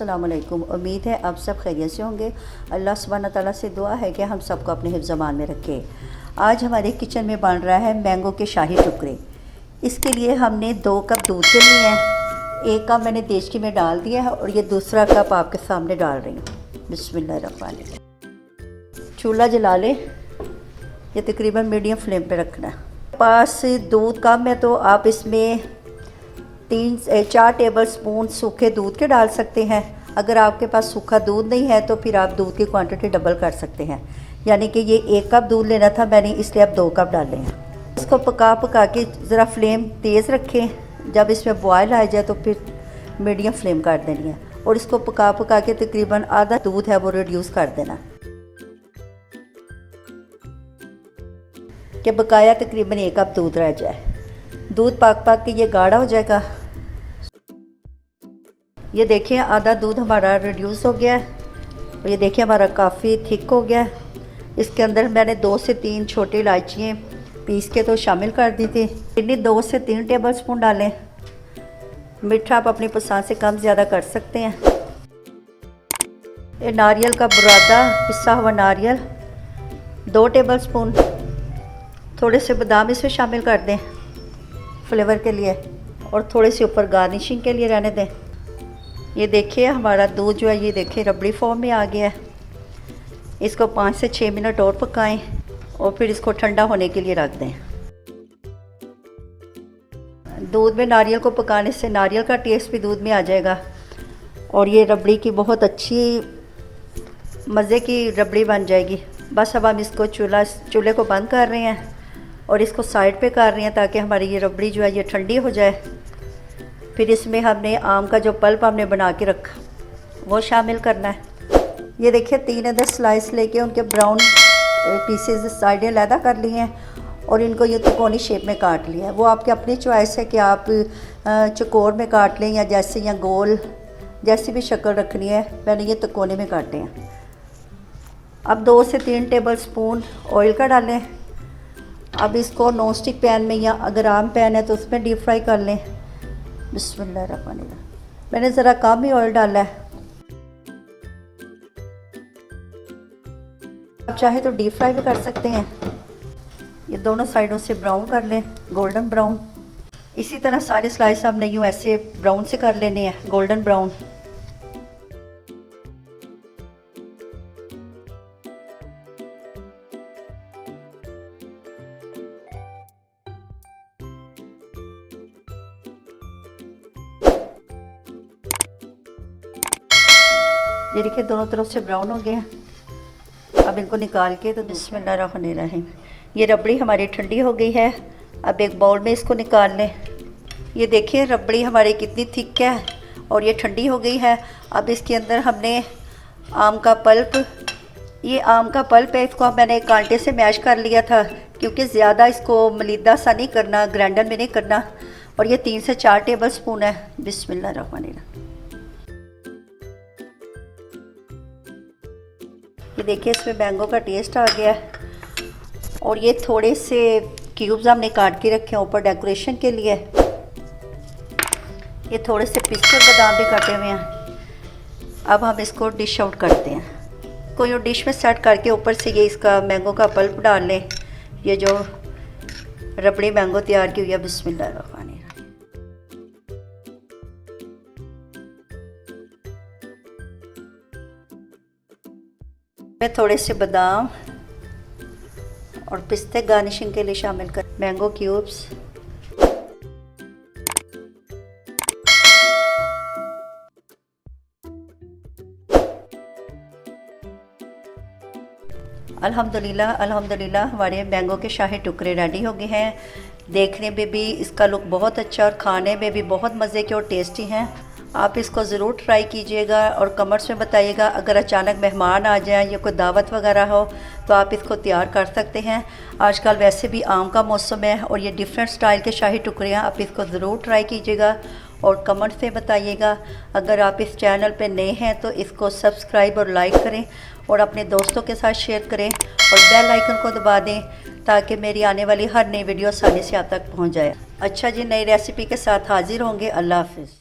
अस्सलाम वालेकुम। उम्मीद है आप सब खैरियत से होंगे। अल्लाह सुब्हाना तआला से दुआ है कि हम सबको अपने हिफ्ज़ मान में रखे। आज हमारे किचन में बन रहा है मैंगो के शाही टुकड़े। इसके लिए हमने 2 कप दूध के लिए हैं। 1 कप मैंने देचकी में डाल दिया है और ये दूसरा कप आपके सामने डाल रही हूँ। बिस्मिल्लाहिर्रहमानिर्रहीम। चूल्हा जला लें। ये तकरीबन मीडियम फ्लेम पे रखना है। पास दूध कम है तो आप इसमें 3-4 टेबल स्पून सूखे दूध के डाल सकते हैं। अगर आपके पास सूखा दूध नहीं है तो फिर आप दूध की क्वांटिटी डबल कर सकते हैं। यानी कि ये 1 कप दूध लेना था मैंने, इसलिए आप 2 कप डाले हैं। इसको पका के ज़रा फ्लेम तेज़ रखें। जब इसमें बॉयल आ जाए तो फिर मीडियम फ्लेम कर देनी है और इसको पका के तकरीबन आधा दूध है वो रिड्यूस कर देना कि बकाया तकरीबन 1 कप दूध रह जाए। दूध पाक के ये गाढ़ा हो जाएगा। ये देखिए आधा दूध हमारा रिड्यूस हो गया है और ये देखिए हमारा काफ़ी थिक हो गया है। इसके अंदर मैंने 2 से 3 छोटी इलायचियाँ पीस के तो शामिल कर दी थी। चीनी 2 से 3 टेबल स्पून डालें। मीठा आप अपनी पसंद से कम ज़्यादा कर सकते हैं। ये नारियल का बुरादा, पिसा हुआ नारियल 2 टेबल स्पून। थोड़े से बादाम इसमें शामिल कर दें फ्लेवर के लिए और थोड़े से ऊपर गार्निशिंग के लिए रहने दें। ये देखिए हमारा दूध जो है ये देखिए रबड़ी फॉर्म में आ गया है। इसको 5 से 6 मिनट और पकाएं और फिर इसको ठंडा होने के लिए रख दें। दूध में नारियल को पकाने से नारियल का टेस्ट भी दूध में आ जाएगा और ये रबड़ी की बहुत अच्छी मज़े की रबड़ी बन जाएगी। बस अब हम इसको चूल्हे को बंद कर रहे हैं और इसको साइड पे कर रहे हैं ताकि हमारी ये रबड़ी जो है ये ठंडी हो जाए। फिर इसमें हमने आम का जो पल्प हमने बना के रखा वो शामिल करना है। ये देखिए 3 अदर स्लाइस लेके उनके ब्राउन पीसेस साइडें अलहदा कर लिए हैं और इनको ये त्रिकोणी शेप में काट लिया है। वो आपकी अपनी चॉइस है कि आप चकोर में काट लें या गोल जैसी भी शक्ल रखनी है। मैंने ये त्रिकोणी में काटे हैं। अब 2 से 3 टेबल स्पून ऑयल का डालें। अब इसको नॉन स्टिक पैन में या अगर आम पैन है तो उसमें डीप फ्राई कर लें। बिस्मिल्लाहिर्रहमानिर्रहीम। मैंने ज़रा कम ही ऑयल डाला है। आप चाहे तो डीप फ्राई भी कर सकते हैं। ये दोनों साइडों से ब्राउन कर लें, गोल्डन ब्राउन। इसी तरह सारे स्लाइस हमने यूँ ऐसे ब्राउन से कर लेने हैं, गोल्डन ब्राउन। ये देखिए दोनों तरफ से ब्राउन हो गए। अब इनको निकाल के तो बिस्मिल्लाहिर्रहमानिर्रहीम। ये रबड़ी हमारी ठंडी हो गई है। अब एक बाउल में इसको निकाल लें। ये देखिए रबड़ी हमारी कितनी थिक है और ये ठंडी हो गई है। अब इसके अंदर हमने आम का पल्प, ये आम का पल्प है, इसको मैंने कांटे से मैश कर लिया था क्योंकि ज़्यादा इसको मलीदा सा नहीं करना, ग्राइंडर में नहीं करना। और ये 3 से 4 टेबल स्पून है। बिस्मिल्लाहिर्रहमानिर्रहीम। ये देखिए इसमें मैंगो का टेस्ट आ गया है और ये थोड़े से क्यूब्स हमने काट के रखे हैं ऊपर डेकोरेशन के लिए। ये थोड़े से पिस्ते और बादाम भी काटे हुए हैं। अब हम इसको डिश आउट करते हैं। कोई डिश में सेट करके ऊपर से ये इसका मैंगो का पल्प डाल लें। ये जो रबड़ी मैंगो तैयार की हुई है। बिस्मिल्लाहिर्रहमानिर्रहीम। मैं थोड़े से बादाम और पिस्ते गार्निशिंग के लिए शामिल कर, मैंगो क्यूब्स। अल्हम्दुलिल्लाह हमारे मैंगो के शाही टुकड़े रेडी हो गए हैं। देखने में भी इसका लुक बहुत अच्छा और खाने में भी बहुत मज़े के और टेस्टी हैं। आप इसको ज़रूर ट्राई कीजिएगा और कमेंट्स में बताइएगा। अगर अचानक मेहमान आ जाएं या कोई दावत वगैरह हो तो आप इसको तैयार कर सकते हैं। आजकल वैसे भी आम का मौसम है और ये डिफरेंट स्टाइल के शाही टुकड़े हैं। आप इसको ज़रूर ट्राई कीजिएगा और कमेंट्स में बताइएगा। अगर आप इस चैनल पे नए हैं तो इसको सब्सक्राइब और लाइक करें और अपने दोस्तों के साथ शेयर करें और बेल आइकन को दबा दें ताकि मेरी आने वाली हर नई वीडियो आसानी से आप तक पहुंच जाए। अच्छा जी, नई रेसिपी के साथ हाजिर होंगे। अल्लाह हाफ़िज़।